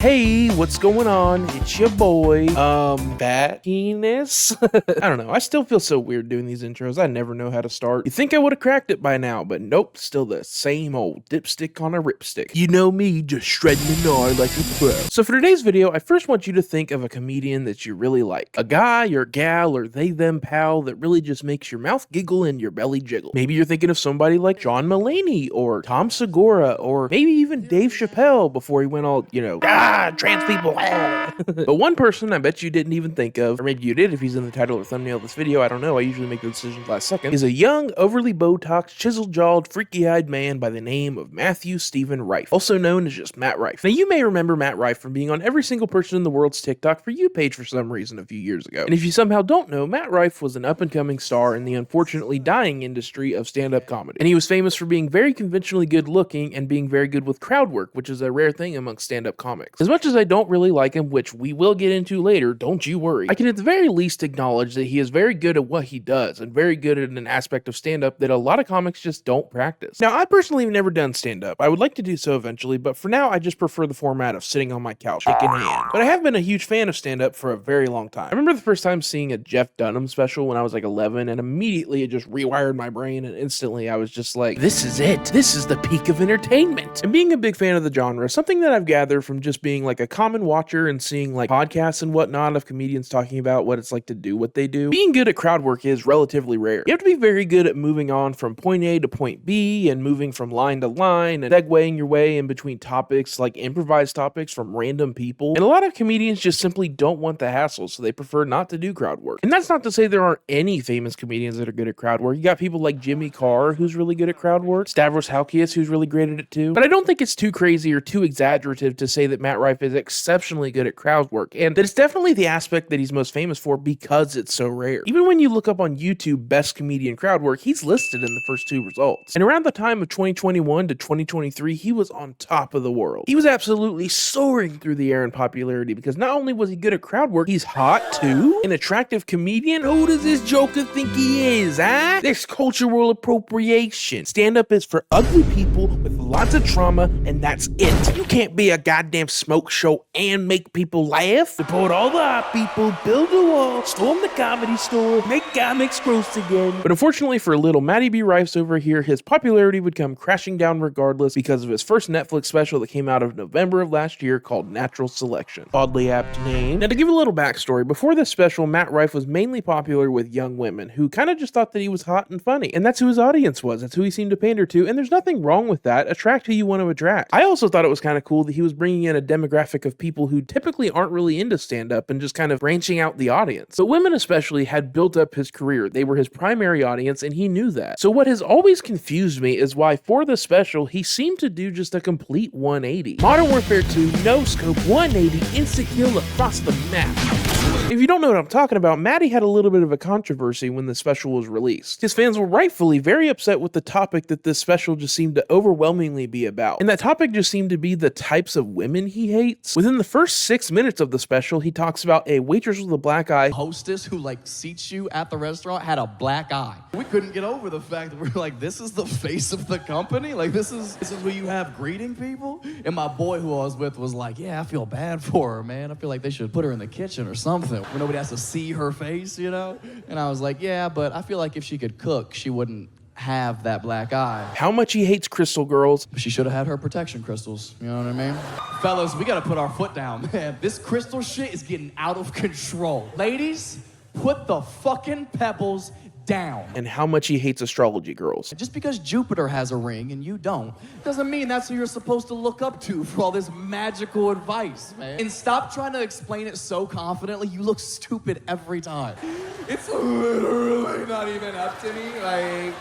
Hey, what's going on? It's your boy, Bat Penis. I don't know. I still feel so weird doing these intros. I never know how to start. You think I would have cracked it by now, but nope, still the same old dipstick on a ripstick. You know me, just shredding the gnar like a pro. So for today's video, I first want you to think of a comedian that you really like. A guy or gal or they, them pal that really just makes your mouth giggle and your belly jiggle. Maybe you're thinking of somebody like John Mulaney or Tom Segura or maybe even Dave Chappelle before he went all, trans people. But one person I bet you didn't even think of, or maybe you did if he's in the title or thumbnail of this video, I don't know, I usually make the decisions last second, is a young, overly Botox, chisel-jawed, freaky-eyed man by the name of Matthew Stephen Rife, also known as just Matt Rife. Now you may remember Matt Rife from being on every single person in the world's TikTok For You page for some reason a few years ago. And if you somehow don't know, Matt Rife was an up-and-coming star in the unfortunately dying industry of stand-up comedy. And he was famous for being very conventionally good-looking and being very good with crowd work, which is a rare thing amongst stand-up comics. As much as I don't really like him, which we will get into later, don't you worry, I can at the very least acknowledge that he is very good at what he does and very good at an aspect of stand-up that a lot of comics just don't practice. Now, I personally have never done stand-up. I would like to do so eventually, but for now, I just prefer the format of sitting on my couch, dick in hand. But I have been a huge fan of stand-up for a very long time. I remember the first time seeing a Jeff Dunham special when I was like 11, and immediately it just rewired my brain, and instantly I was just like, this is it. This is the peak of entertainment. And being a big fan of the genre, something that I've gathered from just being like a common watcher and seeing like podcasts and whatnot of comedians talking about what it's like to do what they do, being good at crowd work is relatively rare. You have to be very good at moving on from point A to point B and moving from line to line and segueing your way in between topics, like improvised topics from random people. And a lot of comedians just simply don't want the hassle, so they prefer not to do crowd work. And that's not to say there aren't any famous comedians that are good at crowd work. You got people like Jimmy Carr, who's really good at crowd work, Stavros Halkias, who's really great at it too. But I don't think it's too crazy or too exaggerative to say that Matt Rife is exceptionally good at crowd work, and that it's definitely the aspect that he's most famous for because it's so rare. Even when you look up on YouTube best comedian crowd work, he's listed in the first two results. And around the time of 2021 to 2023, he was on top of the world. He was absolutely soaring through the air in popularity because not only was he good at crowd work, he's hot too, an attractive comedian. Who does this joker think he is, huh? There's cultural appropriation. Stand-up is for ugly people with lots of trauma, and that's it. You can't be a goddamn smoke show and make people laugh, support all the hot people, build a wall, storm the comedy store, make comics gross again. But unfortunately for little Matty B. Rife's over here, his popularity would come crashing down regardless because of his first Netflix special that came out of November of last year called Natural Selection. Oddly apt name. Now to give a little backstory, before this special, Matt Rife was mainly popular with young women who kind of just thought that he was hot and funny, and that's who his audience was. That's who he seemed to pander to, and there's nothing wrong with that. Attract who you want to attract. I also thought it was kind of cool that he was bringing in a demographic of people who typically aren't really into stand-up and just kind of branching out the audience. But women especially had built up his career. They were his primary audience, and he knew that. So what has always confused me is why for the special, he seemed to do just a complete 180. Modern Warfare 2, no scope, 180, instant kill across the map. If you don't know what I'm talking about, Matty had a little bit of a controversy when the special was released. His fans were rightfully very upset with the topic that this special just seemed to overwhelmingly be about. And that topic just seemed to be the types of women he hates. Within the first 6 minutes of the special, he talks about a waitress with a black eye. Hostess who seats you at the restaurant had a black eye. We couldn't get over the fact that we're like, this is the face of the company? Like this is where you have greeting people? And my boy who I was with was like, yeah, I feel bad for her, man. I feel like they should put her in the kitchen or something where nobody has to see her face, you know? And I was like, yeah, but I feel like if she could cook, she wouldn't have that black eye. How much he hates crystal girls. She should have had her protection crystals, you know what I mean? Fellas, we gotta put our foot down, man. This crystal shit is getting out of control. Ladies, put the fucking pebbles down. And how much he hates astrology girls. Just because Jupiter has a ring and you don't, doesn't mean that's who you're supposed to look up to for all this magical advice, man. And stop trying to explain it so confidently, you look stupid every time. It's literally not even up to me, like,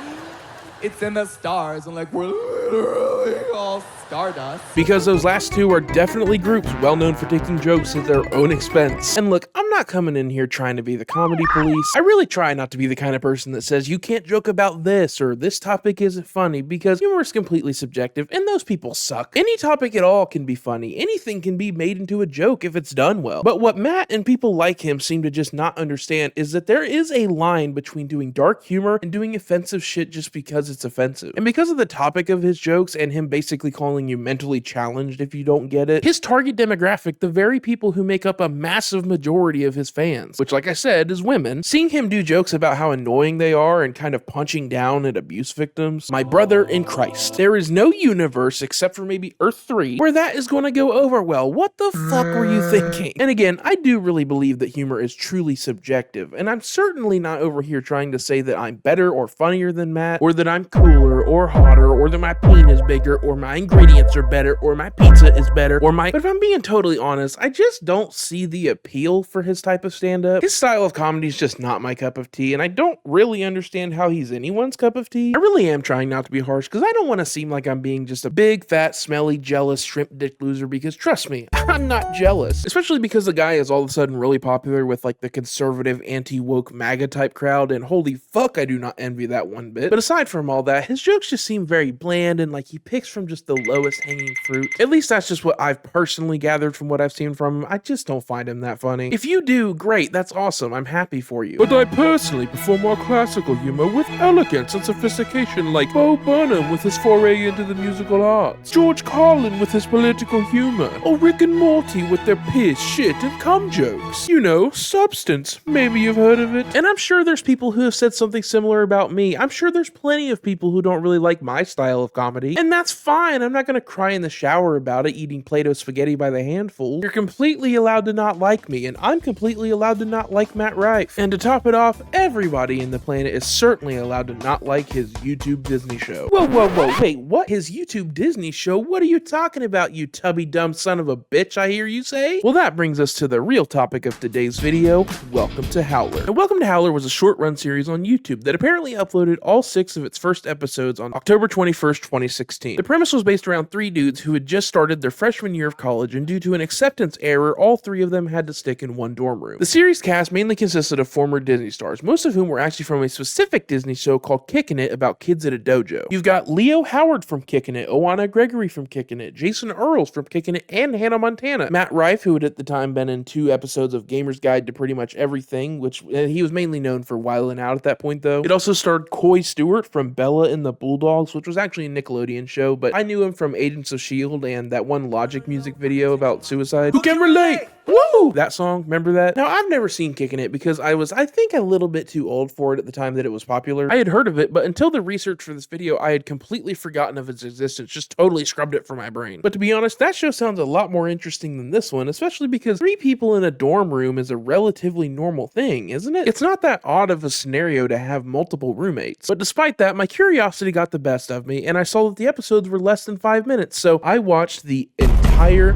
it's in the stars, and like, we're literally all stardust. Because those last two are definitely groups well known for taking jokes at their own expense. And look, I'm not coming in here trying to be the comedy police. I really try not to be the kind of person that says you can't joke about this or this topic isn't funny, because humor is completely subjective and those people suck. Any topic at all can be funny. Anything can be made into a joke if it's done well. But what Matt and people like him seem to just not understand is that there is a line between doing dark humor and doing offensive shit just because it's offensive. And because of the topic of his jokes and him basically calling you mentally challenged if you don't get it, his target demographic, the very people who make up a massive majority of his fans, which like I said is women, seeing him do jokes about how annoying they are and kind of punching down at abuse victims, my brother in Christ, there is no universe except for maybe Earth 3 where that is going to go over well. What the fuck were you thinking? And again, I do really believe that humor is truly subjective, and I'm certainly not over here trying to say that I'm better or funnier than Matt, or that I'm cooler or hotter, or that my peen is bigger, or my ingredients are better, or my pizza is better, or my... But if I'm being totally honest, I just don't see the appeal for his type of stand-up. His style of comedy is just not my cup of tea, and I don't really understand how he's anyone's cup of tea. I really am trying not to be harsh, because I don't want to seem like I'm being just a big, fat, smelly, jealous shrimp dick loser, because trust me, I'm not jealous. Especially because the guy is all of a sudden really popular with like the conservative, anti-woke MAGA type crowd, and holy fuck, I do not envy that one bit. But aside from all that, his jokes just seem very bland and like he picks from just the lowest hanging fruit. At least that's just what I've personally gathered from what I've seen from him. I just don't find him that funny. If you do, great, that's awesome, I'm happy for you. But I personally prefer more classical humor with elegance and sophistication, like Bo Burnham with his foray into the musical arts, George Carlin with his political humor, or Rick and Morty with their piss, shit, and cum jokes. You know, substance. Maybe you've heard of it. And I'm sure there's people who have said something similar about me. I'm sure there's plenty of people who don't really like my style of comedy, and that's fine. I'm not gonna cry in the shower about it, eating Play-Doh spaghetti by the handful. You're completely allowed to not like me, and I'm completely allowed to not like Matt Rife. And to top it off, everybody in the planet is certainly allowed to not like his YouTube Disney show. Whoa, whoa, whoa, wait, what? His YouTube Disney show? What are you talking about, you tubby dumb son of a bitch, I hear you say? Well, that brings us to the real topic of today's video. Welcome to Howler. And Welcome to Howler was a short-run series on YouTube that apparently uploaded all 6 of its first episodes on October 21st, 2016. The premise was based around 3 dudes who had just started their freshman year of college, and due to an acceptance error, all 3 of them had to stick in one dorm room. The series cast mainly consisted of former Disney stars, most of whom were actually from a specific Disney show called Kickin' It about kids at a dojo. You've got Leo Howard from Kickin' It, Oana Gregory from Kickin' It, Jason Earls from Kickin' It, and Hannah Montana. Matt Rife, who had at the time been in 2 episodes of Gamer's Guide to Pretty Much Everything, which he was mainly known for Wildin' Out at that point though. It also starred Coy Stewart from Bella and the Bulldogs, which was actually a Nickelodeon show, but I knew him from Agents of S.H.I.E.L.D. and that one Logic music video about suicide. Who can relate? Woo! That song, remember that? Now, I've never seen Kickin' It because I was, I think, a little bit too old for it at the time that it was popular. I had heard of it, but until the research for this video, I had completely forgotten of its existence, just totally scrubbed it from my brain. But to be honest, that show sounds a lot more interesting than this one, especially because 3 people in a dorm room is a relatively normal thing, isn't it? It's not that odd of a scenario to have multiple roommates. But despite that, my curiosity got the best of me, and I saw that the episodes were less than 5 minutes, so I watched the entire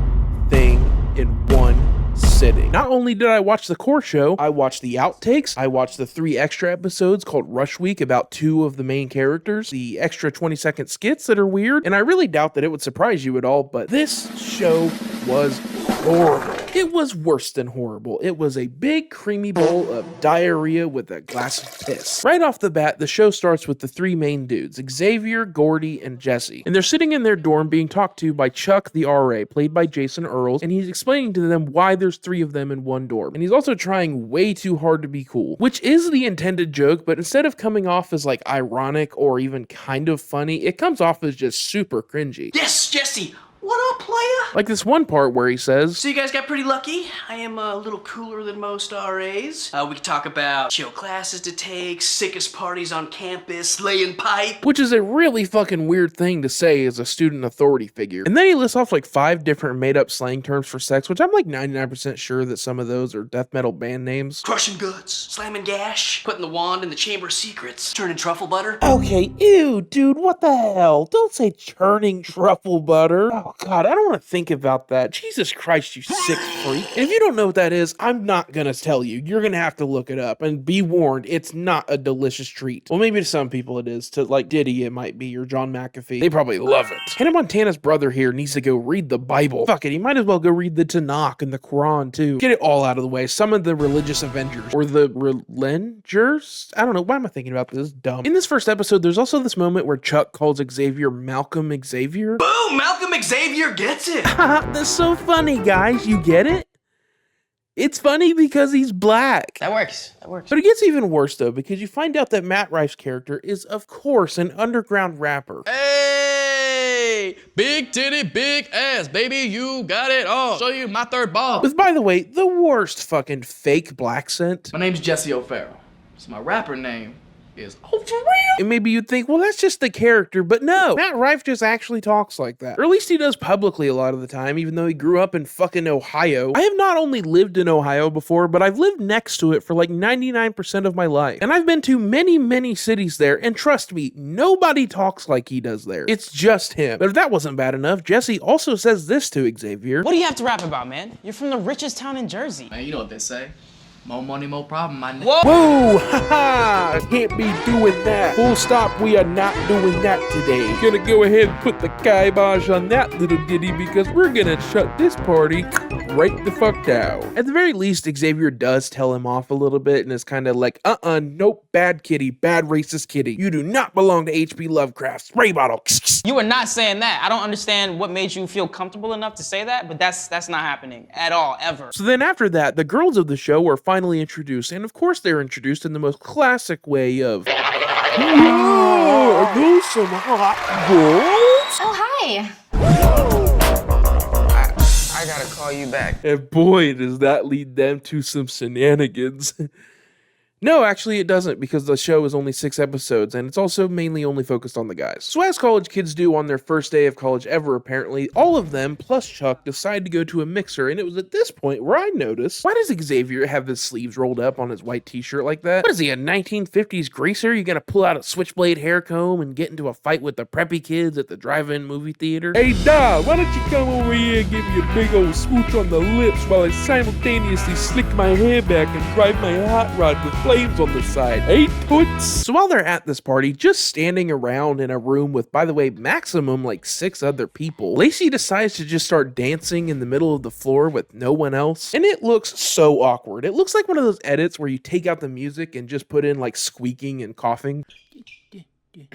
thing in one sitting. Not only did I watch the core show, I watched the outtakes, I watched the 3 extra episodes called Rush Week about 2 of the main characters, the extra 20-second skits that are weird, and I really doubt that it would surprise you at all, but this show was horrible. It was worse than horrible. It was a big creamy bowl of diarrhea with a glass of piss. Right off the bat, the show starts with the 3 main dudes, Xavier, Gordy, and Jesse. And they're sitting in their dorm being talked to by Chuck the RA, played by Jason Earls, and he's explaining to them why there's 3 of them in one dorm. And he's also trying way too hard to be cool, which is the intended joke, but instead of coming off as like ironic or even kind of funny, it comes off as just super cringy. Yes, Jesse! What up, player? Like this one part where he says, So you guys got pretty lucky. I am a little cooler than most RAs. We can talk about chill classes to take, sickest parties on campus, laying pipe. which is a really fucking weird thing to say as a student authority figure. And then he lists off like 5 different made-up slang terms for sex, which I'm like 99% sure that some of those are death metal band names. Crushing goods, slamming gash, putting the wand in the chamber of secrets, turning truffle butter. Okay, ew, dude, what the hell? Don't say churning truffle butter. Oh, Oh, God, I don't want to think about that. Jesus Christ, you sick freak. And if you don't know what that is, I'm not going to tell you. You're going to have to look it up. And be warned, it's not a delicious treat. Well, maybe to some people it is. To, like, Diddy, it might be, or John McAfee. They probably love it. Hannah Montana's brother here needs to go read the Bible. Fuck it, he might as well go read the Tanakh and the Quran, too. Get it all out of the way. Some of the religious Avengers. Or the Relengers? I don't know. Why am I thinking about this? Dumb. In this first episode, there's also this moment where Chuck calls Xavier Malcolm Xavier. Boom! Malcolm Xavier gets it! That's so funny, guys. You get it? It's funny because he's black. That works. That works. But it gets even worse, though, because you find out that Matt Rife's character is, of course, an underground rapper. Hey, big titty, big ass, baby, you got it all. Show you my third ball. With, by the way, the worst fucking fake black scent. My name's Jesse O'Farrell. So my rapper name is Oh For Real. And maybe you'd think, well, that's just the character, but no. Matt Rife just actually talks like that. Or at least he does publicly a lot of the time, even though he grew up in fucking Ohio. I have not only lived in Ohio before, but I've lived next to it for like 99% of my life. And I've been to many, many cities there, and trust me, nobody talks like he does there. It's just him. But if that wasn't bad enough, Jesse also says this to Xavier. What do you have to rap about, man? You're from the richest town in Jersey. Man, you know what they say. More money, more problem, my nigga. Whoa! Whoa, haha, can't be doing that. Full stop, we are not doing that today. Gonna go ahead and put the kibosh on that little ditty because we're gonna shut this party right the fuck down. At the very least, Xavier does tell him off a little bit and is kind of like, nope, bad kitty, bad racist kitty. You do not belong to H.P. Lovecraft. Spray bottle. You were not saying that. I don't understand what made you feel comfortable enough to say that, but that's not happening at all, ever. So then after that, the girls of the show are finally introduced, and of course they're introduced in the most classic way of, whoa, are those some hot girls? Oh, hi. I gotta call you back. And boy, does that lead them to some shenanigans. No, actually it doesn't, because the show is only 6 episodes, and it's also mainly only focused on the guys. So as college kids do on their first day of college ever, apparently, all of them, plus Chuck, decide to go to a mixer, and it was at this point where I noticed, why does Xavier have his sleeves rolled up on his white t-shirt like that? What is he, a 1950s greaser? You gonna pull out a switchblade hair comb and get into a fight with the preppy kids at the drive-in movie theater? Hey, Dad, why don't you come over here and give me a big old smooch on the lips while I simultaneously slick my hair back and drive my hot rod with flames on the side. Hey, toots. So while they're at this party, just standing around in a room with, by the way, maximum like 6 other people, Lacey decides to just start dancing in the middle of the floor with no one else. And it looks so awkward. It looks like one of those edits where you take out the music and just put in like squeaking and coughing. Yes,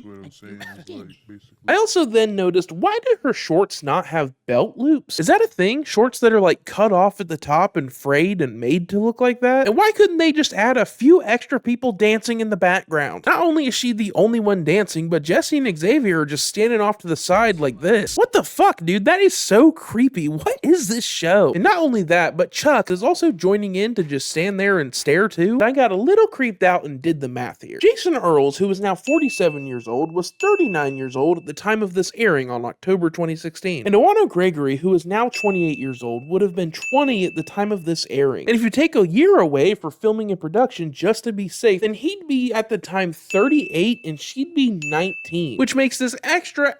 what I'm saying is like basically. I also then noticed, why do her shorts not have belt loops? Is that a thing? Shorts that are like cut off at the top and frayed and made to look like that? And why couldn't they just add a few extra people dancing in the background? Not only is she the only one dancing, but Jesse and Xavier are just standing off to the side like this. What the fuck, dude? That is so creepy. What is this show? And not only that, but Chuck is also joining in to just stand there and stare too. I got a little creeped out and did the math here. Jason Earls, who is now 47 years old, was 39 years old at the time of this airing on October 2016. And Owano Gregory, who is now 28 years old, would have been 20 at the time of this airing. And if you take a year away for filming and production just to be safe, then he'd be at the time 38 and she'd be 19. Which makes this extra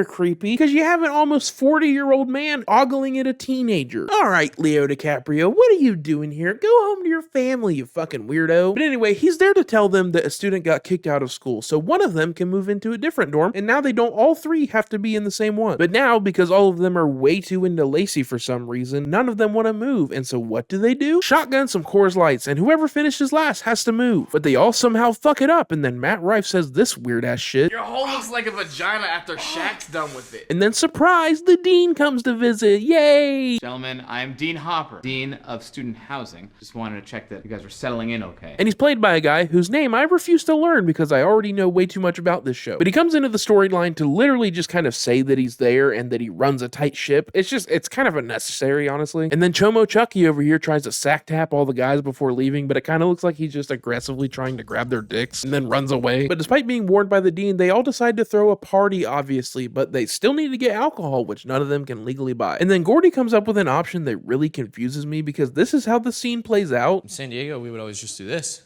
creepy because you have an almost 40-year-old man ogling at a teenager. Alright, Leo DiCaprio, what are you doing here? Go home to your family, you fucking weirdo. But anyway, he's there to tell them that a student got kicked out of school, so one of them can move into a different dorm, and now they don't all 3 have to be in the same one. But now, because all of them are way too into Lacey for some reason, none of them want to move, and so what do? Shotgun some Coors Lights, and whoever finishes last has to move. But they all somehow fuck it up, and then Matt Rife says this weird ass shit. Your hole looks like a vagina after Shaq's done with it. And then surprise, the dean comes to visit. Yay! Gentlemen, I'm Dean Hopper, Dean of Student Housing. Just wanted to check that you guys were settling in okay. And he's played by a guy whose name I refuse to learn because I already know way too much about this show. But he comes into the storyline to literally just kind of say that he's there and that he runs a tight ship. It's kind of unnecessary, honestly. And then Chomo Chucky over here tries to sack tap all the guys before leaving, but it kind of looks like he's just aggressively trying to grab their dicks and then runs away. But despite being warned by the dean, they all decide to throw a party, obviously, but they still need to get alcohol, which none of them can legally buy. And then Gordy comes up with an option that really confuses me because this is how the scene plays out. In San Diego, we would always just do this.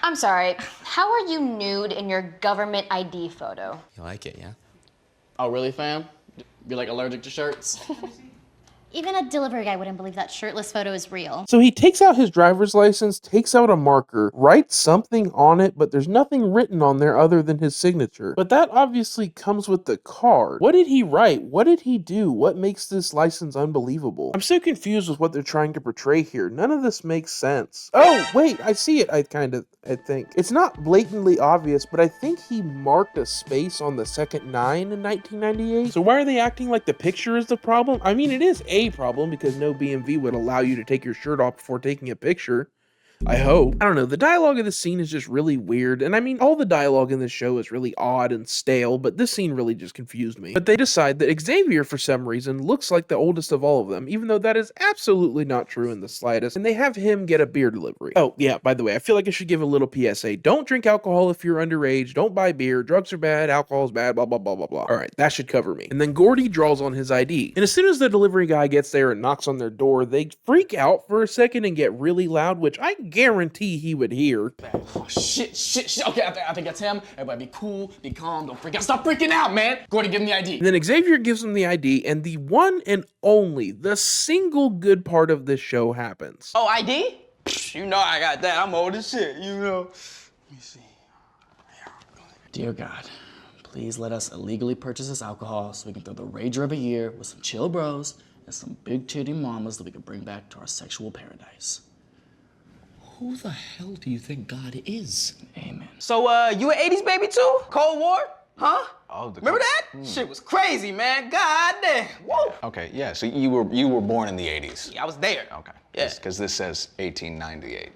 I'm sorry, how are you nude in your government ID photo? You like it, yeah? Oh, really, fam? You're like allergic to shirts? Even a delivery guy wouldn't believe that shirtless photo is real. So he takes out his driver's license, takes out a marker, writes something on it, but there's nothing written on there other than his signature. But that obviously comes with the card. What did he write? What did he do? What makes this license unbelievable? I'm so confused with what they're trying to portray here. None of this makes sense. Oh, wait, I see it, I think. It's not blatantly obvious, but I think he marked a space on the second 9 in 1998. So why are they acting like the picture is the problem? I mean, it is a problem because no BMV would allow you to take your shirt off before taking a picture. I hope. I don't know, the dialogue of this scene is just really weird, and I mean, all the dialogue in this show is really odd and stale, but this scene really just confused me. But they decide that Xavier, for some reason, looks like the oldest of all of them, even though that is absolutely not true in the slightest, and they have him get a beer delivery. Oh, yeah, by the way, I feel like I should give a little PSA. Don't drink alcohol if you're underage, don't buy beer, drugs are bad, alcohol is bad, blah, blah, blah, blah, blah. Alright, that should cover me. And then Gordy draws on his ID, and as soon as the delivery guy gets there and knocks on their door, they freak out for a second and get really loud, which I guarantee he would hear. Oh, shit. Okay, I think that's him. Everybody be cool, be calm, don't freak out. Stop freaking out, man. Gordy, give him the ID. And then Xavier gives him the ID, and the one and only, the single good part of this show happens. Oh, ID? You know I got that. I'm old as shit, you know. Let me see. Dear God, please let us illegally purchase this alcohol so we can throw the rager of a year with some chill bros and some big titty mamas that we can bring back to our sexual paradise. Who the hell do you think God is? Amen. So, you an 80s baby too? Cold War? Huh? Oh, Remember that? Shit was crazy, man. God damn. Whoa. Okay, yeah, so you were born in the 80s. Yeah, I was there. Okay. Yeah. Because this says 1898.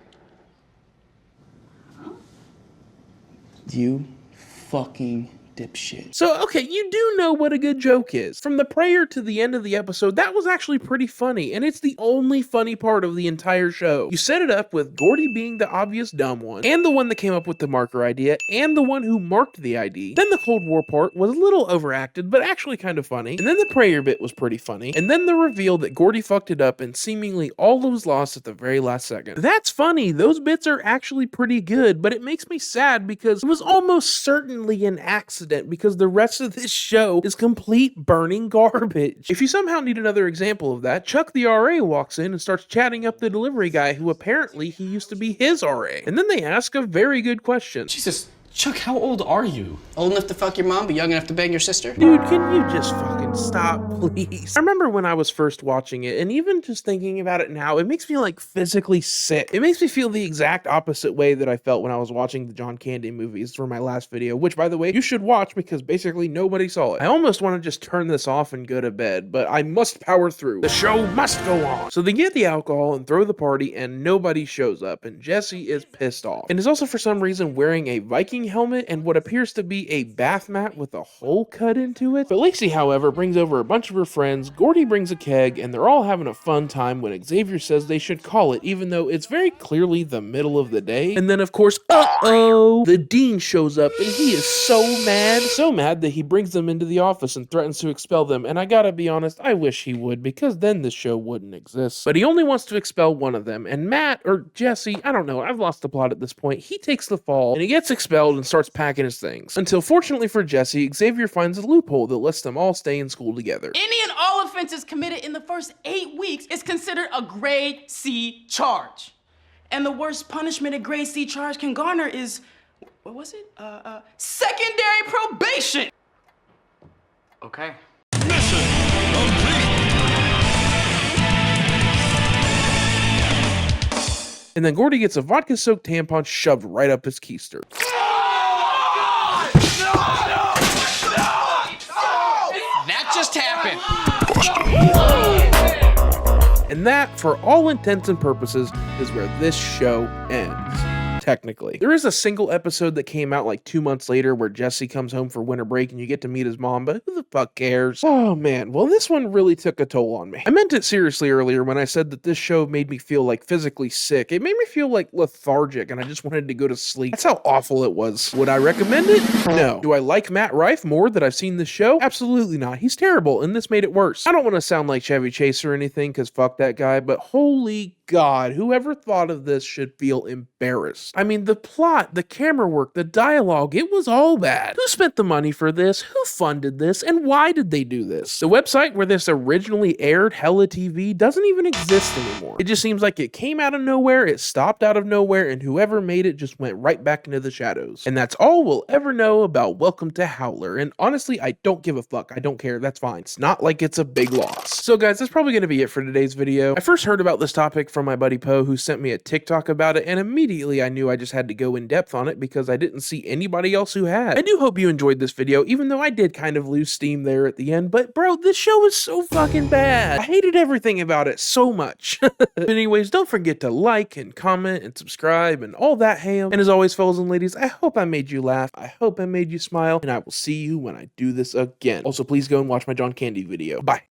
You fucking dipshit. So, okay, you do know what a good joke is. From the prayer to the end of the episode, that was actually pretty funny, and it's the only funny part of the entire show. You set it up with Gordy being the obvious dumb one, and the one that came up with the marker idea, and the one who marked the ID. Then the Cold War part was a little overacted, but actually kind of funny. And then the prayer bit was pretty funny. And then the reveal that Gordy fucked it up and seemingly all was lost at the very last second. That's funny. Those bits are actually pretty good, but it makes me sad because it was almost certainly an accident because the rest of this show is complete burning garbage. If you somehow need another example of that, Chuck the RA walks in and starts chatting up the delivery guy who apparently he used to be his RA. And then they ask a very good question. Jesus, Chuck, how old are you? Old enough to fuck your mom, but young enough to bang your sister? Dude, can you just fucking stop, please? I remember when I was first watching it, and even just thinking about it now, it makes me like physically sick. It makes me feel the exact opposite way that I felt when I was watching the John Candy movies for my last video, which by the way, you should watch because basically nobody saw it. I almost want to just turn this off and go to bed, but I must power through. The show must go on. So they get the alcohol and throw the party, and nobody shows up, and Jesse is pissed off. And is also for some reason wearing a Viking helmet and what appears to be a bath mat with a hole cut into it. But Lacey, however, brings over a bunch of her friends, Gordy brings a keg, and they're all having a fun time when Xavier says they should call it, even though it's very clearly the middle of the day. And then of course, the dean shows up and he is so mad that he brings them into the office and threatens to expel them. And I gotta be honest, I wish he would, because then this show wouldn't exist. But he only wants to expel one of them, and Matt, or Jesse, I don't know, I've lost the plot at this point, he takes the fall and he gets expelled and starts packing his things. Until fortunately for Jesse, Xavier finds a loophole that lets them all stay in school together. Any and all offenses committed in the first 8 weeks is considered a grade C charge. And the worst punishment a grade C charge can garner is, what was it? Secondary probation. Okay. And then Gordy gets a vodka-soaked tampon shoved right up his keister. That just happened. And that, for all intents and purposes, is where this show ends. Technically. There is a single episode that came out like 2 months later where Jesse comes home for winter break and you get to meet his mom, but who the fuck cares? Oh man, well this one really took a toll on me. I meant it seriously earlier when I said that this show made me feel like physically sick. It made me feel like lethargic and I just wanted to go to sleep. That's how awful it was. Would I recommend it? No. Do I like Matt Rife more that I've seen this show? Absolutely not. He's terrible and this made it worse. I don't want to sound like Chevy Chase or anything because fuck that guy, but holy God, whoever thought of this should feel embarrassed. worst. I mean, the plot, the camera work, the dialogue, it was all bad. Who spent the money for this? Who funded this? And why did they do this? The website where this originally aired, Hella TV, doesn't even exist anymore. It just seems like it came out of nowhere, it stopped out of nowhere, and whoever made it just went right back into the shadows. And that's all we'll ever know about Welcome to Howler. And honestly, I don't give a fuck. I don't care. That's fine. It's not like it's a big loss. So guys, that's probably going to be it for today's video. I first heard about this topic from my buddy Poe, who sent me a TikTok about it, and immediately I knew I just had to go in depth on it because I didn't see anybody else who had. I do hope you enjoyed this video, even though I did kind of lose steam there at the end, but bro, this show is so fucking bad. I hated everything about it so much. But anyways, don't forget to like and comment and subscribe and all that ham. And as always, fellas and ladies, I hope I made you laugh. I hope I made you smile, and I will see you when I do this again. Also, please go and watch my John Candy video. Bye.